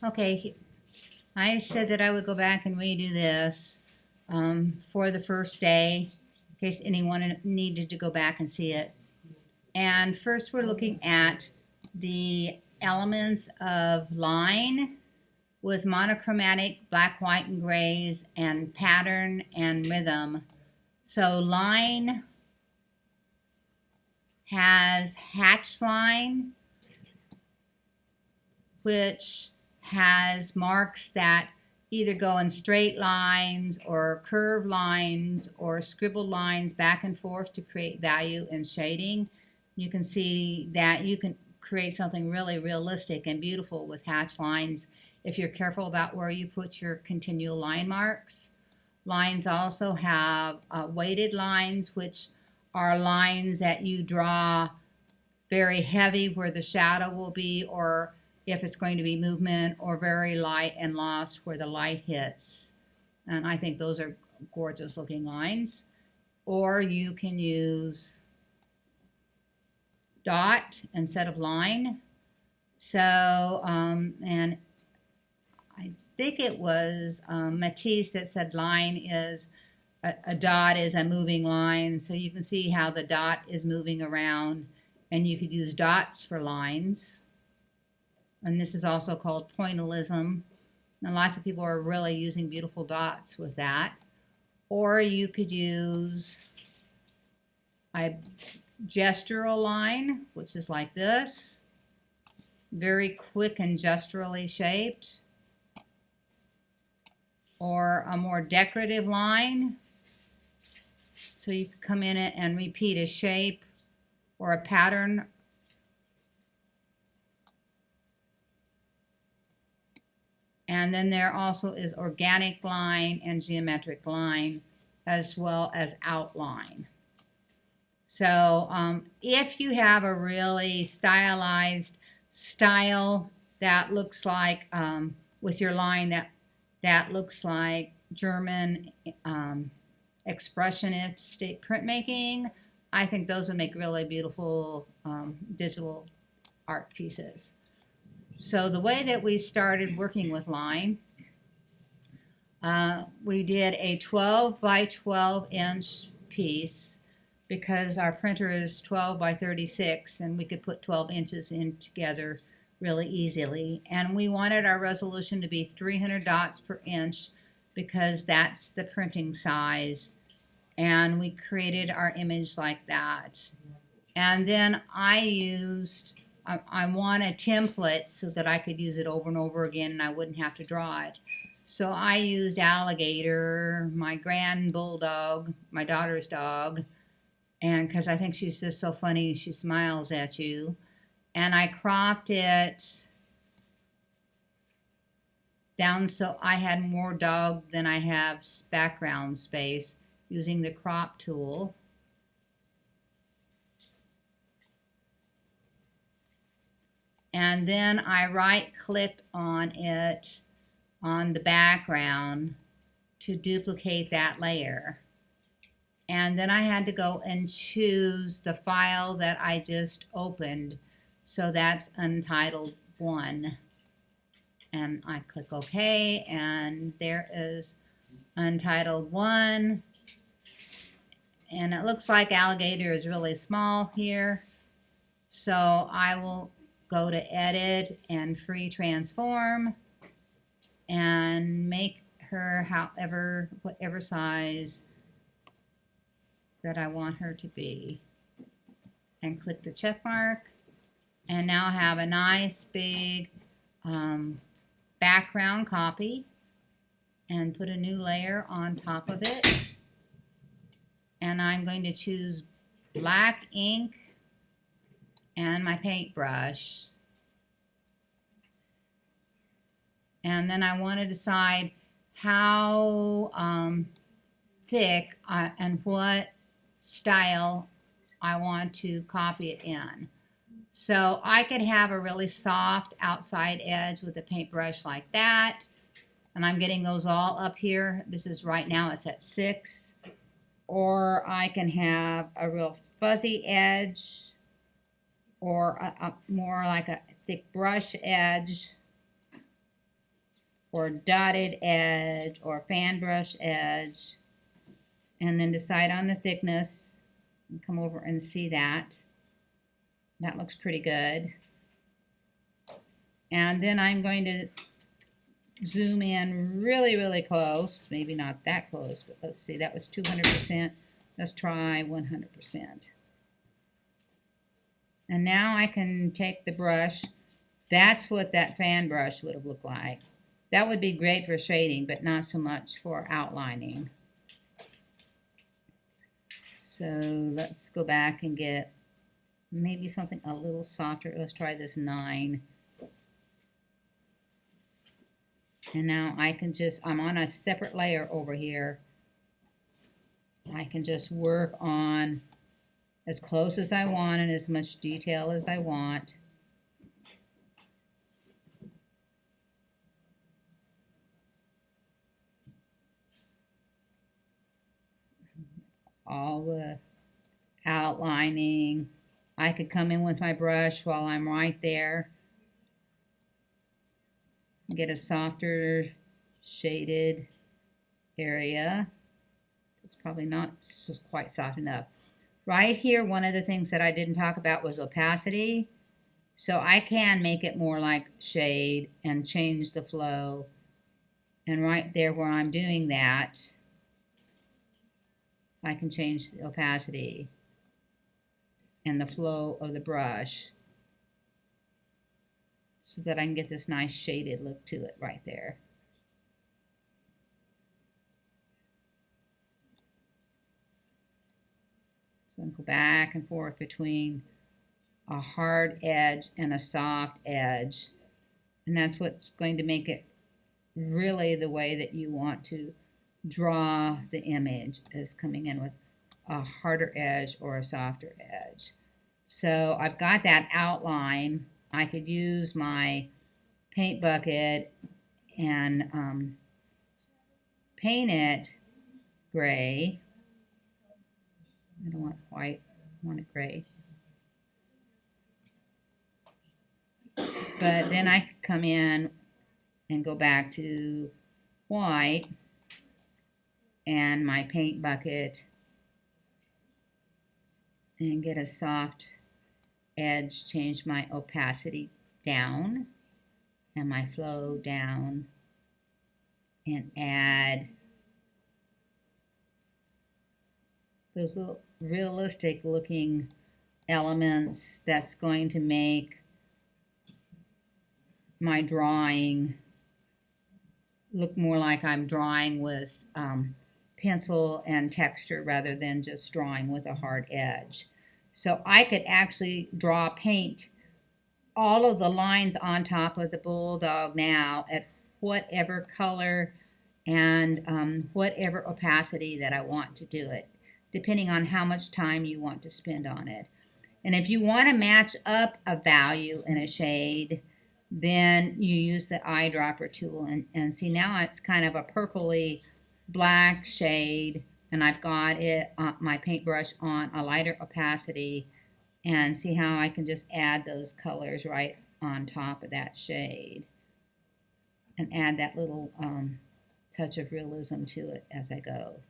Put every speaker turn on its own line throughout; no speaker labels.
Okay, I said that I would go back and redo this for the first day in case anyone needed to go back and see it. And first we're looking at the elements of line with monochromatic black, white, and grays and pattern and rhythm. So line has hatch line, which has marks that either go in straight lines or curved lines or scribbled lines back and forth to create value and shading. You can see that you can create something really realistic and beautiful with hatch lines if you're careful about where you put your continual line marks. Lines also have weighted lines, which are lines that you draw very heavy where the shadow will be, or if it's going to be movement, or very light and lost where the light hits. And I think those are gorgeous looking lines. Or you can use dot instead of line. So, and I think it was Matisse that said line is a dot is a moving line. So you can see how the dot is moving around, and you could use dots for lines. And this is also called pointillism. And lots of people are really using beautiful dots with that. Or you could use a gestural line, which is like this. Very quick and gesturally shaped. Or a more decorative line. So you could come in it and repeat a shape or a pattern. And then there also is organic line and geometric line, as well as outline. So if you have a really stylized style that looks like, with your line that looks like German expressionistic printmaking, I think those would make really beautiful digital art pieces. So the way that we started working with line, we did a 12 by 12 inch piece because our printer is 12 by 36 and we could put 12 inches in together really easily. And we wanted our resolution to be 300 dots per inch because that's the printing size. And we created our image like that. And then I want a template so that I could use it over and over again and I wouldn't have to draw it. So I used Alligator, my grand bulldog, my daughter's dog, and because I think she's just so funny, she smiles at you. And I cropped it down so I had more dog than I have background space using the crop tool. And then I right-clicked on it on the background to duplicate that layer. And then I had to go and choose the file that I just opened. So that's Untitled 1. And I click OK, and there is Untitled 1. And it looks like Alligator is really small here. So I will go to Edit and Free Transform and make her whatever size that I want her to be. And click the check mark. And now I have a nice big background copy. And put a new layer on top of it. And I'm going to choose black ink and my paintbrush. And then I want to decide how thick and what style I want to copy it in. So I could have a really soft outside edge with a paintbrush like that. And I'm getting those all up here. This is right now, it's at 6. Or I can have a real fuzzy edge, or a more like a thick brush edge. or dotted edge or fan brush edge, and then decide on the thickness and come over and see that. That looks pretty good. And then I'm going to zoom in really, really close. Maybe not that close, but let's see. That was 200%. Let's try 100%. And now I can take the brush. That's what that fan brush would have looked like. That would be great for shading, but not so much for outlining. So let's go back and get maybe something a little softer. Let's try this 9. And now I can just, I'm on a separate layer over here. I can just work on as close as I want and as much detail as I want. All the outlining. I could come in with my brush while I'm right there. Get a softer shaded area. It's probably not quite soft enough. Right here, one of the things that I didn't talk about was opacity. So I can make it more like shade and change the flow. And right there where I'm doing that, I can change the opacity and the flow of the brush so that I can get this nice shaded look to it right there. So I can go back and forth between a hard edge and a soft edge. And that's what's going to make it really the way that you want to draw the image, is coming in with a harder edge or a softer edge. So I've got that outline. I could use my paint bucket and paint it gray. I don't want white, I want it gray. But then I could come in and go back to white and my paint bucket and get a soft edge, change my opacity down and my flow down, and add those little realistic looking elements that's going to make my drawing look more like I'm drawing with pencil and texture rather than just drawing with a hard edge. So I could actually paint all of the lines on top of the bulldog now at whatever color and whatever opacity that I want to do it, depending on how much time you want to spend on it. And if you want to match up a value in a shade, then you use the eyedropper tool and see, now it's kind of a purpley black shade, and I've got it my paintbrush on a lighter opacity, and see how I can just add those colors right on top of that shade and add that little touch of realism to it as I go.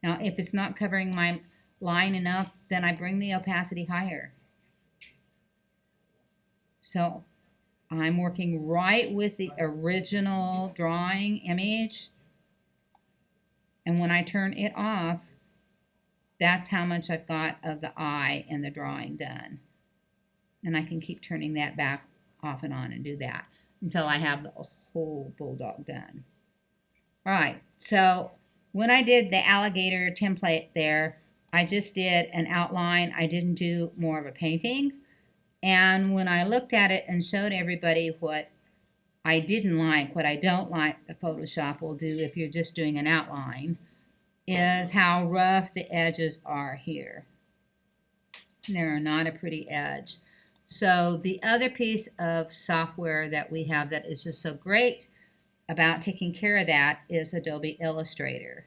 Now if it's not covering my line enough, then I bring the opacity higher. So I'm working right with the original drawing image, and when I turn it off, that's how much I've got of the eye and the drawing done. And I can keep turning that back off and on and do that until I have the whole bulldog done. All right, so when I did the alligator template there, I just did an outline. I didn't do more of a painting. And when I looked at it and showed everybody what I didn't like, what I don't like the Photoshop will do if you're just doing an outline, is how rough the edges are here. They're not a pretty edge. So the other piece of software that we have that is just so great about taking care of that is Adobe Illustrator.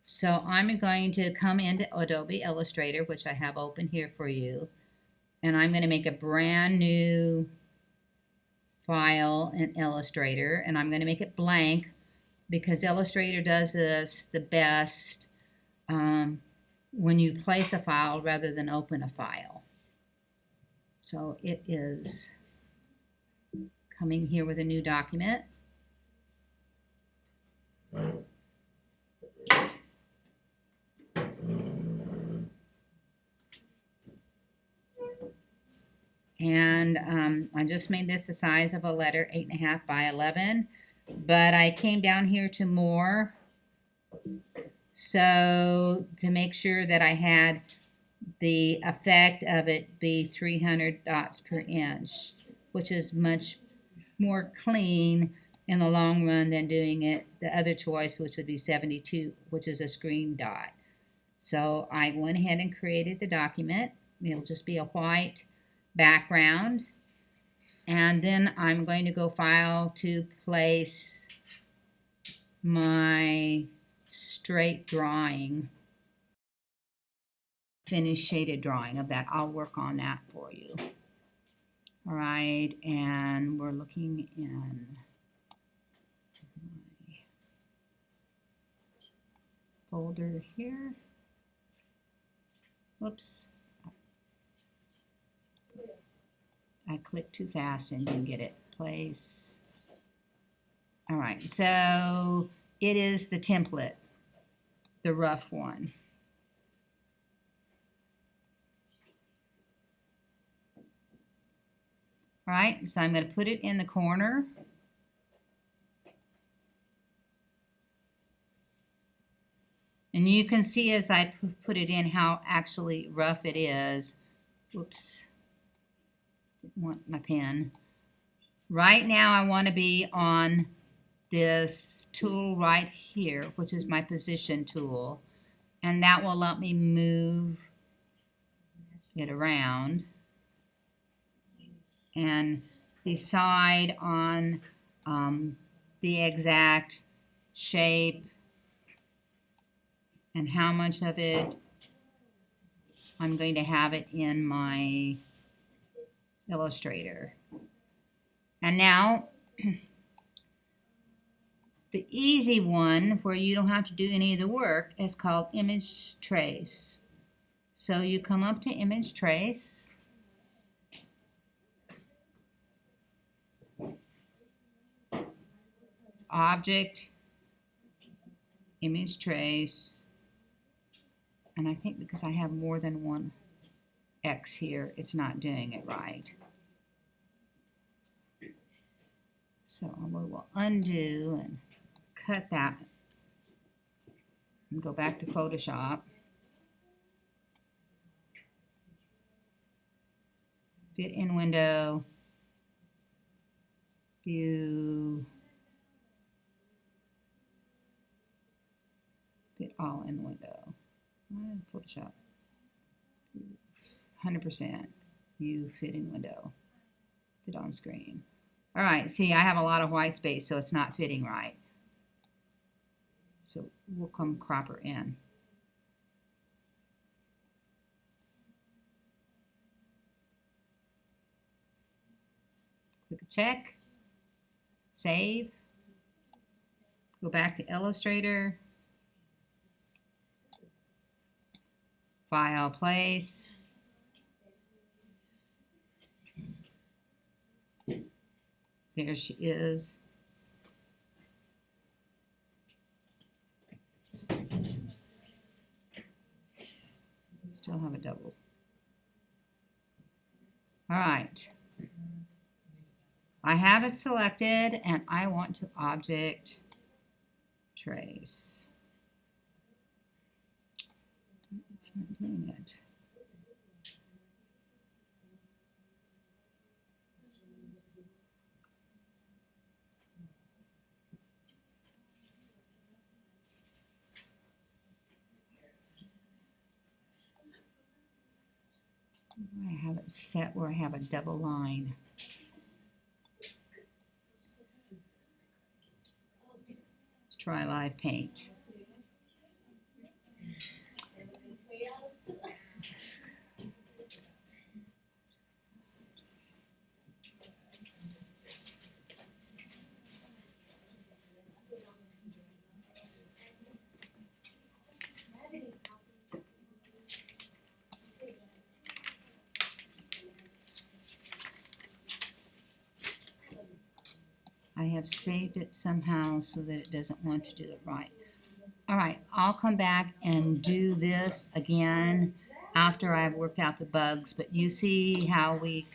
So I'm going to come into Adobe Illustrator, which I have open here for you, and I'm going to make a brand new file in Illustrator, and I'm going to make it blank because Illustrator does this the best when you place a file rather than open a file. So it is coming here with a new document. And I just made this the size of a letter, 8.5 by 11. But I came down here to more, so to make sure that I had the effect of it be 300 dots per inch, which is much more clean in the long run than doing it the other choice, which would be 72, which is a screen dot. So I went ahead and created the document. It'll just be a white background, and then I'm going to go file to place my straight drawing, finished shaded drawing of that. I'll work on that for you. All right, and we're looking in my folder here. Whoops. I clicked too fast and didn't get it. Place. All right, so it is the template, the rough one. All right, so I'm going to put it in the corner. And you can see as I put it in how actually rough it is. Whoops. Didn't want my pen. Right now I want to be on this tool right here, which is my position tool. And that will let me move it around and decide on the exact shape and how much of it I'm going to have it in my Illustrator. And now the easy one where you don't have to do any of the work is called Image Trace. So you come up to Image Trace, it's Object, Image Trace, and I think because I have more than one X here, it's not doing it right. So we will undo and cut that and go back to Photoshop. Fit in window, view, fit all in window. Photoshop, 100%, view, fit in window, fit on screen. All right, see, I have a lot of white space, so it's not fitting right. So we'll come cropper in. Click a check, save, go back to Illustrator, file, place. There she is. Still have a double. All right. I have it selected and I want to object trace. It's not doing it. I have it set where I have a double line. Let's try Live Paint. I have saved it somehow so that it doesn't want to do it right. All right, I'll come back and do this again after I've worked out the bugs, but you see how we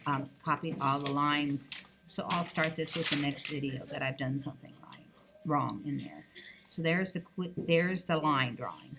copied all the lines. So I'll start this with the next video that I've done something wrong in there. So there's the line drawing.